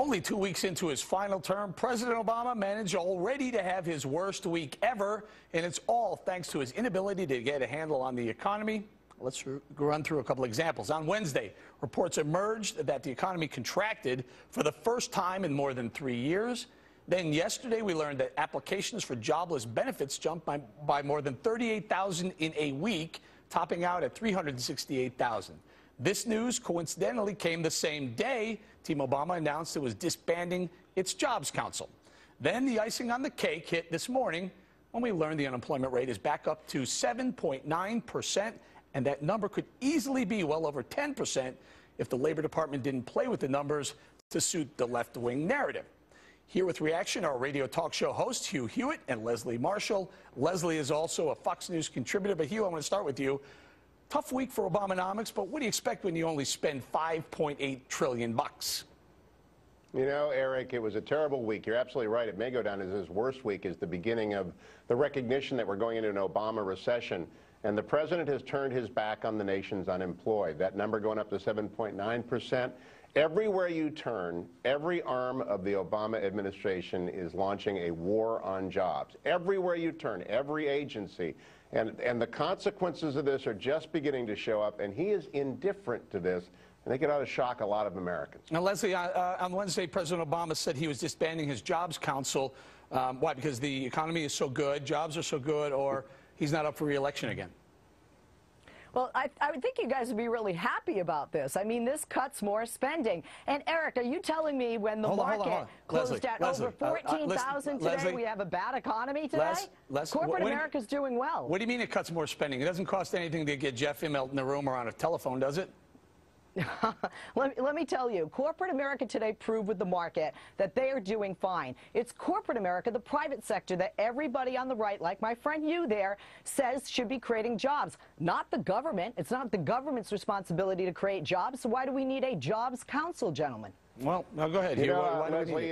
Only 2 weeks into his final term, President Obama managed already to have his worst week ever, and it's all thanks to his inability to get a handle on the economy. Let's run through a couple examples. On Wednesday, reports emerged that the economy contracted for the first time in more than 3 years. Then yesterday, we learned that applications for jobless benefits jumped by more than 38,000 in a week, topping out at 368,000. This news coincidentally came the same day Team Obama announced it was disbanding its Jobs Council. Then the icing on the cake hit this morning when we learned the unemployment rate is back up to 7.9%, and that number could easily be well over 10% if the Labor Department didn't play with the numbers to suit the left-wing narrative. Here with reaction, our radio talk show hosts, Hugh Hewitt and Leslie Marshall. Leslie is also a Fox News contributor, but Hugh, I want to start with you. Tough week for Obamonomics, but what do you expect when you only spend $5.8 trillion? You know, Eric, it was a terrible week. You're absolutely right. It may go down as his worst week as the beginning of the recognition that we're going into an Obama recession. And the president has turned his back on the nation's unemployed. That number going up to 7.9%. Everywhere you turn, every arm of the Obama administration is launching a war on jobs. Everywhere you turn, every agency. And the consequences of this are just beginning to show up, and he is indifferent to this. I think it ought to shock a lot of Americans. Now, Leslie, on Wednesday, President Obama said he was disbanding his Jobs Council. Why? Because the economy is so good, jobs are so good, or he's not up for re-election again? Well, I would think you guys would be really happy about this. I mean, this cuts more spending. And, Eric, are you telling me when the market closed at over 14,000 today, we have a bad economy today? Corporate America's doing well. What do you mean it cuts more spending? It doesn't cost anything to get Jeff Immelt in the room or on a telephone, does it? Let me tell you, corporate America today proved with the market that they are doing fine. It's corporate America, the private sector, that everybody on the right, like my friend you there, says should be creating jobs. Not the government. It's not the government's responsibility to create jobs. So why do we need a Jobs Council, gentlemen? Well, now go ahead. You know, Leslie,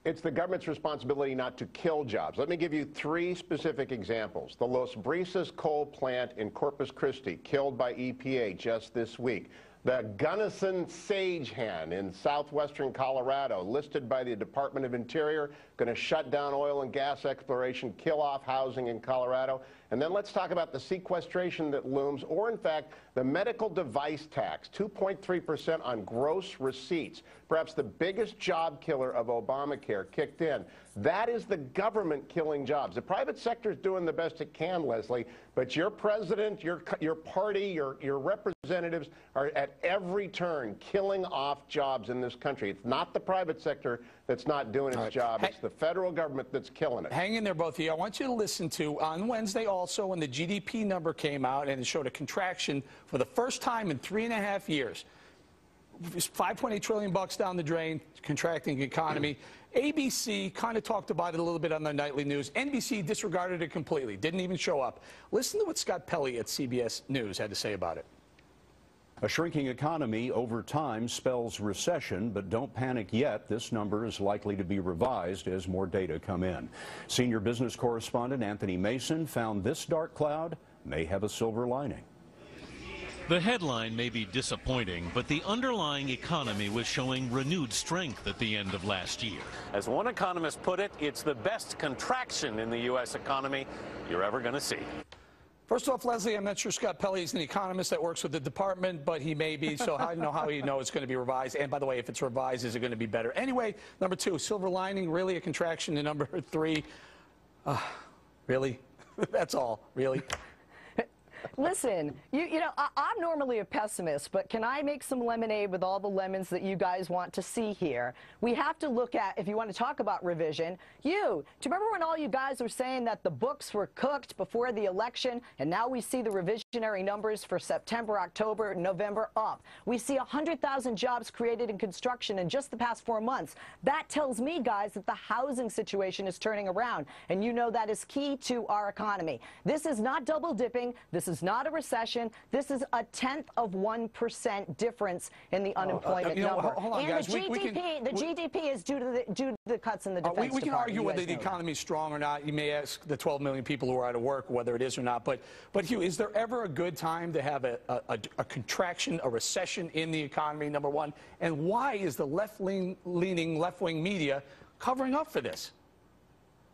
it's the government's responsibility not to kill jobs. Let me give you 3 specific examples. The Los Brisas coal plant in Corpus Christi, killed by EPA just this week. The Gunnison Sage Hen in southwestern Colorado, listed by the Department of Interior, going to shut down oil and gas exploration, kill off housing in Colorado. And then let's talk about the sequestration that looms, or in fact, the medical device tax, 2.3% on gross receipts. Perhaps the biggest job killer of Obamacare kicked in. That is the government killing jobs. The private sector is doing the best it can, Leslie, but your president, your party, your representatives are at every turn killing off jobs in this country. It's not the private sector that's not doing its job. It's the federal government that's killing it. Hang in there, both of you. I want you to listen to, on Wednesday also, when the GDP number came out and it showed a contraction for the first time in 3.5 years. $5.8 trillion down the drain, contracting economy. ABC kind of talked about it a little bit on their nightly news. NBC disregarded it completely, didn't even show up. Listen to what Scott Pelley at CBS News had to say about it. A shrinking economy over time spells recession, but don't panic yet. This number is likely to be revised as more data come in. Senior business correspondent Anthony Mason found this dark cloud may have a silver lining. The headline may be disappointing, but the underlying economy was showing renewed strength at the end of last year. As one economist put it, it's the best contraction in the U.S. economy you're ever going to see. First off, Leslie, I'm not sure Scott Pelley is an economist that works with the department, but he may be, so I don't know how you know it's going to be revised. And by the way, if it's revised, is it going to be better? Anyway, number 2, silver lining, really a contraction. And number 3, really? That's all, really? Listen, you know, I'm normally a pessimist, but can I make some lemonade with all the lemons that you guys want to see here? We have to look at, if you want to talk about revision, do you remember when all you guys were saying that the books were cooked before the election, and now we see the revisionary numbers for September, October, November up? We see 100,000 jobs created in construction in just the past 4 months. That tells me, guys, that the housing situation is turning around, and you know that is key to our economy. This is not double dipping. This is not a recession. This is a 0.1% difference in the unemployment number. Hold on, and guys. the GDP is due to the cuts in the defense we can department, argue whether the economy is strong or not. You may ask the 12 million people who are out of work whether it is or not. But Hugh, is there ever a good time to have a contraction, a recession in the economy, number one? And why is the left-leaning, left-wing media covering up for this?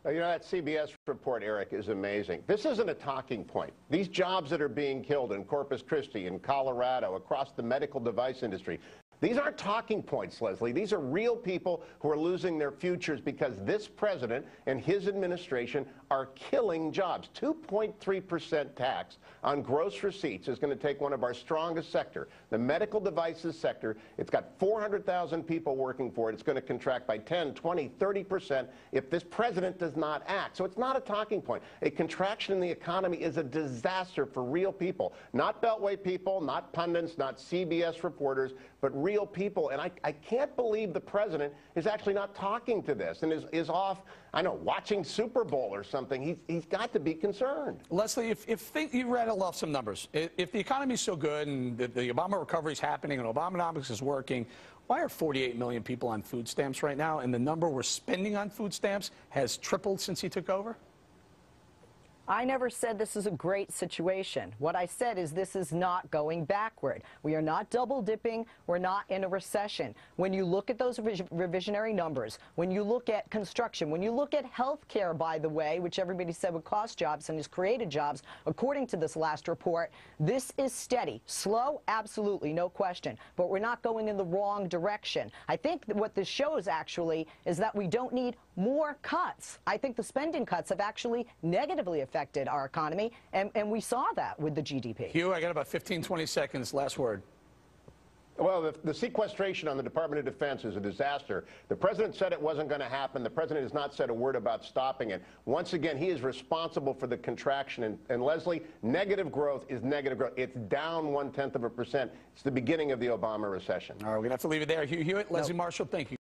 You know, that CBS report, Eric, is amazing. This isn't a talking point. These jobs that are being killed in Corpus Christi, in Colorado, across the medical device industry, these aren't talking points, Leslie. These are real people who are losing their futures because this president and his administration are killing jobs. 2.3% tax on gross receipts is going to take one of our strongest sector, the medical devices sector. It's got 400,000 people working for it. It's going to contract by 10, 20, 30% if this president does not act. So it's not a talking point. A contraction in the economy is a disaster for real people, not Beltway people, not pundits, not CBS reporters, but real people. And I can't believe the president is actually not talking to this and is off, I know, watching Super Bowl or something. He's got to be concerned. Leslie, you rattled off some numbers. If the economy is so good and the Obama recovery is happening and Obamonomics is working, why are 48 million people on food stamps right now? And the number we're spending on food stamps has tripled since he took over? I never said this is a great situation. What I said is this is not going backward. We are not double dipping. We're not in a recession. When you look at those revisionary numbers, when you look at construction, when you look at health care, by the way, which everybody said would cost jobs and has created jobs, according to this last report, this is steady. Slow, absolutely, no question. But we're not going in the wrong direction. I think that what this shows actually is that we don't need more cuts. I think the spending cuts have actually negatively affected our economy, and we saw that with the GDP. Hugh, I got about 15, 20 seconds. Last word. Well, the sequestration on the Department of Defense is a disaster. The president said it wasn't going to happen. The president has not said a word about stopping it. Once again, he is responsible for the contraction. And Leslie, negative growth is negative growth. It's down 0.1%. It's the beginning of the Obama recession. All right, we're going to have to leave it there. Hugh Hewitt, Leslie Marshall, thank you.